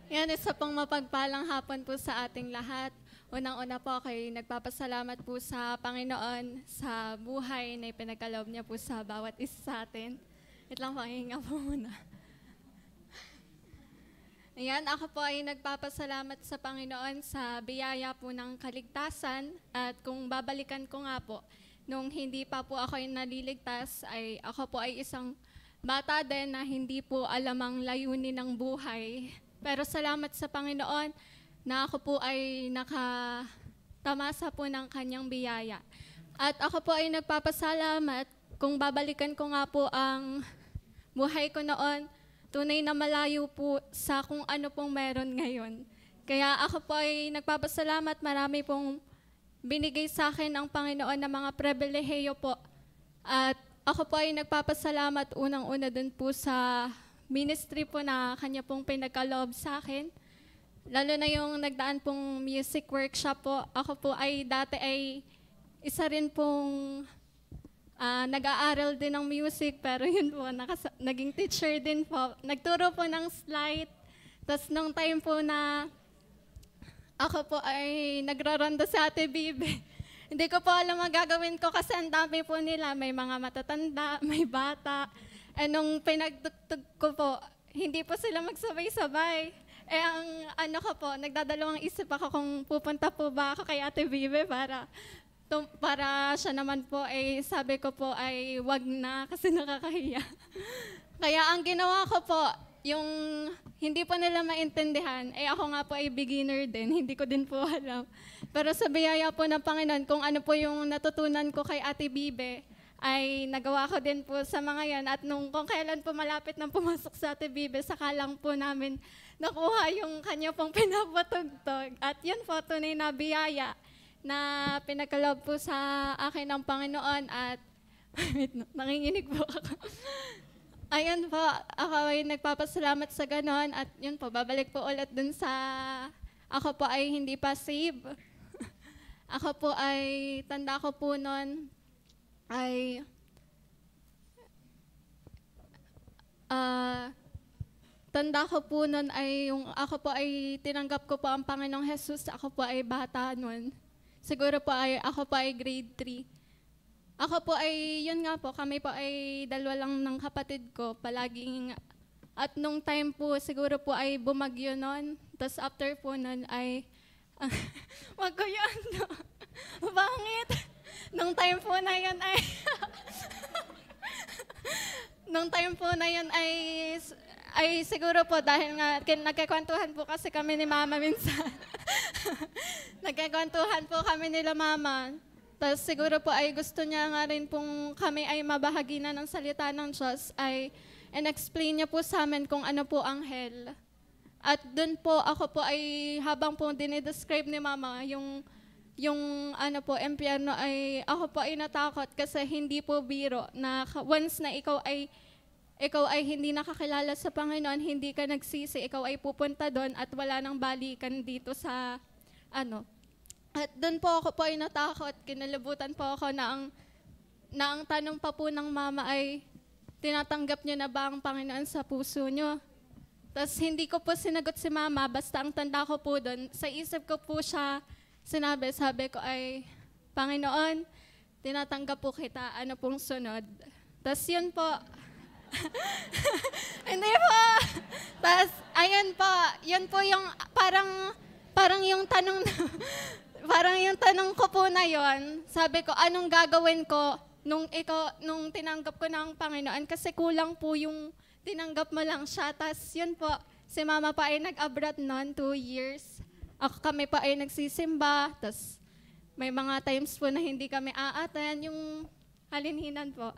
Yan, isa pong mapagpalang hapon po sa ating lahat. Unang-una po kay nagpapasalamat po sa Panginoon sa buhay na ipinagkaloob niya po sa bawat isa sa atin. Wait lang po, hihinga po muna. Ayan, ako po ay nagpapasalamat sa Panginoon sa biyaya po ng kaligtasan. At kung babalikan ko nga po, nung hindi pa po ako naliligtas, ay ako po ay isang bata din na hindi po alam ang layunin ng buhay. Pero salamat sa Panginoon na ako po ay nakatamasa po ng kanyang biyaya. At ako po ay nagpapasalamat kung babalikan ko nga po ang buhay ko noon, tunay na malayo po sa kung ano pong meron ngayon. Kaya ako po ay nagpapasalamat, marami pong binigay sa akin ng Panginoon na mga pribilehiyo po. At ako po ay nagpapasalamat unang-una dun po sa ministry po na kanya pong pinagkaloob sa akin. Lalo na yung nagdaan pong music workshop po. Ako po ay dati ay isa rin pong nag-aaral din ng music, pero yun po, naging teacher din po. Nagturo po ng slide. Tapos nung time po na ako po ay nagraranda sa Ate Bibe, hindi ko po alam ang gagawin ko kasi ang dami po nila. May mga matatanda, may bata. Nung pinagtugtog ko po, hindi po sila magsabay-sabay. Ang ano ko po, nagdadalawang isip ako kung pupunta po ba ako kay Ate Bibe para siya naman po ay sabi ko po ay wag na kasi nakakahiya. Kaya ang ginawa ko po, yung hindi po nila maintindihan, ako nga po ay beginner din, hindi ko din po alam. Pero sa biyaya po ng Panginoon, kung ano po yung natutunan ko kay Ate Bibe, ay nagawa ko din po sa mga yan. At kung kailan po malapit nang pumasok sa Ate Bibe, saka lang po namin nakuha yung kanya pong pinapatugtog. At yun po, tunay na biyaya na pinagkaloob po sa akin ng Panginoon. At nanginginig po ako. Ayan po, ako ay nagpapasalamat sa ganon. At yun po, babalik po ulit dun sa ako po ay hindi pa save. Ako po ay, tanda ko po nun, ay tanda ko po nun ay yung ako po ay tinanggap ko po ang Panginoong Jesus. Ako po ay bata nun. Siguro po ay ako po ay grade 3. Ako po ay, yun nga po, kami po ay dalawa lang ng kapatid ko. Palaging, at nung time po, siguro po ay bumagyo nun. Tapos after po nun ay, wag ko yun, no? Bangit! Nung time po na yun ay, nung time po na yun ay siguro po dahil nga nagkakwentuhan po kasi kami ni Mama minsan. Nagkakwentuhan po kami nila Mama. Tapos siguro po ay gusto niya nga rin pong kami ay mabahagi na ng salita ng Diyos ay in-explain niya po sa amin kung ano po ang hell. At dun po ako po ay habang po dinidescribe ni Mama yung ano po, impyerno ay ako po ay natakot kasi hindi po biro na once na ikaw ay hindi nakakilala sa Panginoon, hindi ka nagsisi, ikaw ay pupunta doon at wala nang balikan dito sa ano. At doon po ako po ay natakot, kinalabutan po ako na ang tanong pa po ng Mama ay, tinatanggap niyo na ba ang Panginoon sa puso niyo? Tapos hindi ko po sinagot si Mama, basta ang tanda ko po doon, sa isip ko po siya sabi ko ay, Panginoon, tinatanggap po kita, ano pong sunod? Tapos yun po, hindi po. Tapos, ayun po, yun po yung parang yung tanong, parang yung tanong ko po na yon. Sabi ko, anong gagawin ko nung tinanggap ko ng Panginoon? Kasi kulang po yung tinanggap mo lang siya. Tapos yun po, si Mama pa ay nag-abroad noon, 2 years. Kami pa ay nagsisimba. Tapos may mga times po na hindi kami a-attend, yung halinhinan po,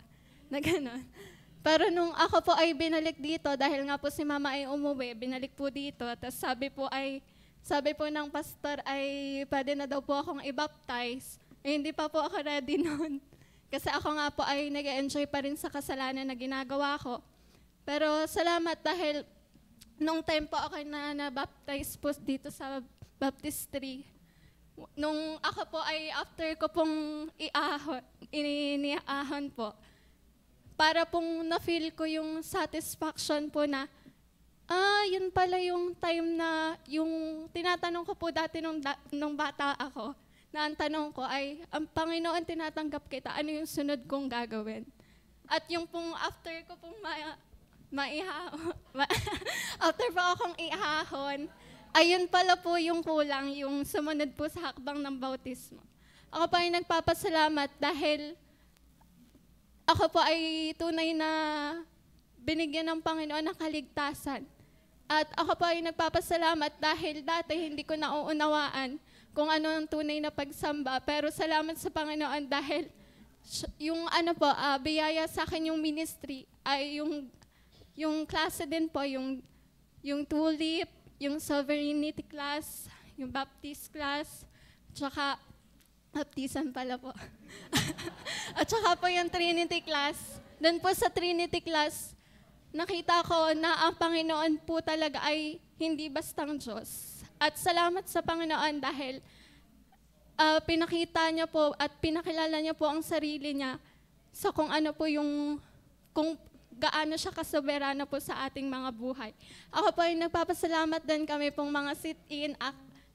na gano'n. Pero nung ako po ay binalik dito, dahil nga po si Mama ay umuwi, binalik po dito. Tapos sabi po ng pastor ay pwede na daw po akong i-baptize. Hindi pa po ako ready noon. Kasi ako nga po ay nag-enjoy pa rin sa kasalanan na ginagawa ko. Pero salamat dahil nung time po ako na-baptize po dito sa baptistry. Nung ako po ay after ko pong iniahon po, para pong na-feel ko yung satisfaction po na Yun pala yung time na yung tinatanong ko po dati nung bata ako, na ang tanong ko ay, ang Panginoon tinatanggap kita, ano yung sunod kong gagawin? At yung pong after ko pong after po akong ihahon, ayun pala po yung kulang, yung sumunod po sa hakbang ng bautismo. Ako po ay nagpapasalamat dahil ako po ay tunay na binigyan ng Panginoon ng kaligtasan. At ako po ay nagpapasalamat dahil dati hindi ko nauunawaan kung ano ang tunay na pagsamba. Pero salamat sa Panginoon dahil yung biyaya sa akin yung ministry ay yung klase din po, yung tulip, yung sovereignty class, yung baptist class, tsaka baptism pala po. At saka po yung Trinity class. Doon po sa Trinity class, nakita ko na ang Panginoon po talaga ay hindi bastang Diyos. At salamat sa Panginoon dahil pinakita niya po at pinakilala niya po ang sarili niya sa kung ano po kung gaano siya kasoberano po sa ating mga buhay. Ako po ay nagpapasalamat din kami pong mga sit-in.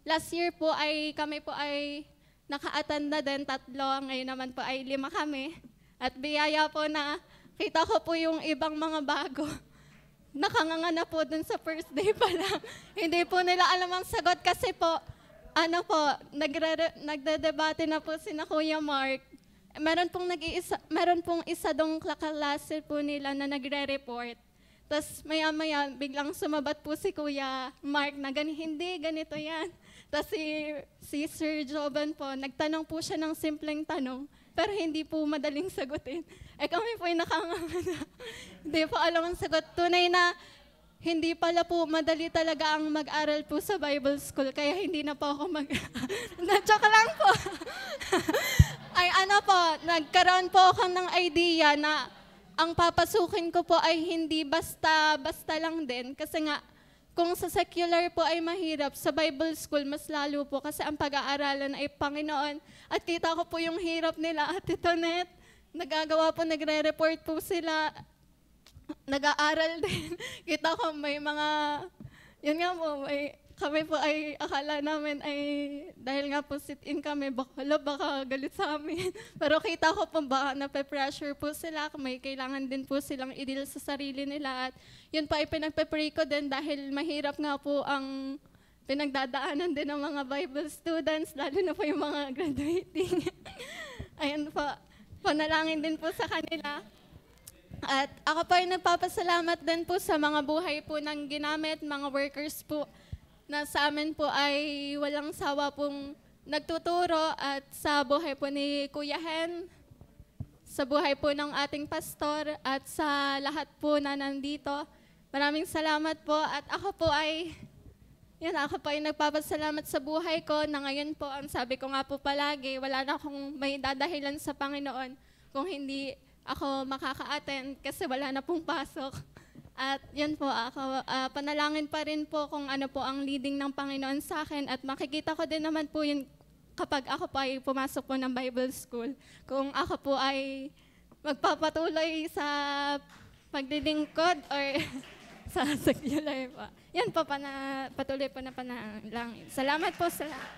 Last year po ay kami po ay naka-attend na din 3, ngayon naman po ay 5 kami. At biyaya po na kita ko po yung ibang mga bago. Nakanganga na po dun sa first day pa lang. Hindi po nila alam ang sagot kasi po, nagdedebate na po sina Kuya Mark. Meron pong isa dong kaklase po nila na nagre-report. Tapos maya-maya, biglang sumabat po si Kuya Mark na hindi, ganito yan. Tapos si Sir Joban po, nagtanong po siya ng simpleng tanong, pero hindi po madaling sagutin. Kami po ay nakanganga na. Hindi po alam ang sagot. Tunay na hindi pala po madali talaga ang mag-aral po sa Bible School, kaya hindi na po ako Na-joke lang po. Nagkaroon po ako ng idea na ang papasukin ko po ay hindi basta lang din. Kasi nga, kung sa secular po ay mahirap, sa Bible School mas lalo po kasi ang pag-aaralan ay Panginoon. At kita ko po yung hirap nila, Ate Tonet. Nagagawa po, nagre-report po sila. Nag-aaral din. Kita ko may mga, yun nga po, kami po ay akala namin ay, dahil nga po sit-in kami, baka galit sa amin. Pero kita ko po baka nape-pressure po sila, may kailangan din po silang i-deal sa sarili nila. At yun po ay pinagpe-pray ko din dahil mahirap nga po ang pinagdadaanan din ng mga Bible students, lalo na po yung mga graduating. Ayun po, panalangin din po sa kanila. At ako po ay nagpapasalamat din po sa mga buhay po ng ginamit, mga workers po, na sa amin po ay walang sawa pong nagtuturo at sa buhay po ni Kuya Hen, sa buhay po ng ating pastor at sa lahat po na nandito. Maraming salamat po at ako po ay nagpapasalamat sa buhay ko na ngayon po, ang sabi ko nga po palagi, wala na akong may dadahilan sa Panginoon kung hindi ako makaka-attend kasi wala na pong pasok. At yun po, ako, panalangin pa rin po kung ano po ang leading ng Panginoon sa akin at makikita ko din naman po yun kapag ako po ay pumasok po ng Bible School. Kung ako po ay magpapatuloy sa paglilingkod or sa secular po. Yan po, patuloy po na panalangin. Salamat po sa lahat.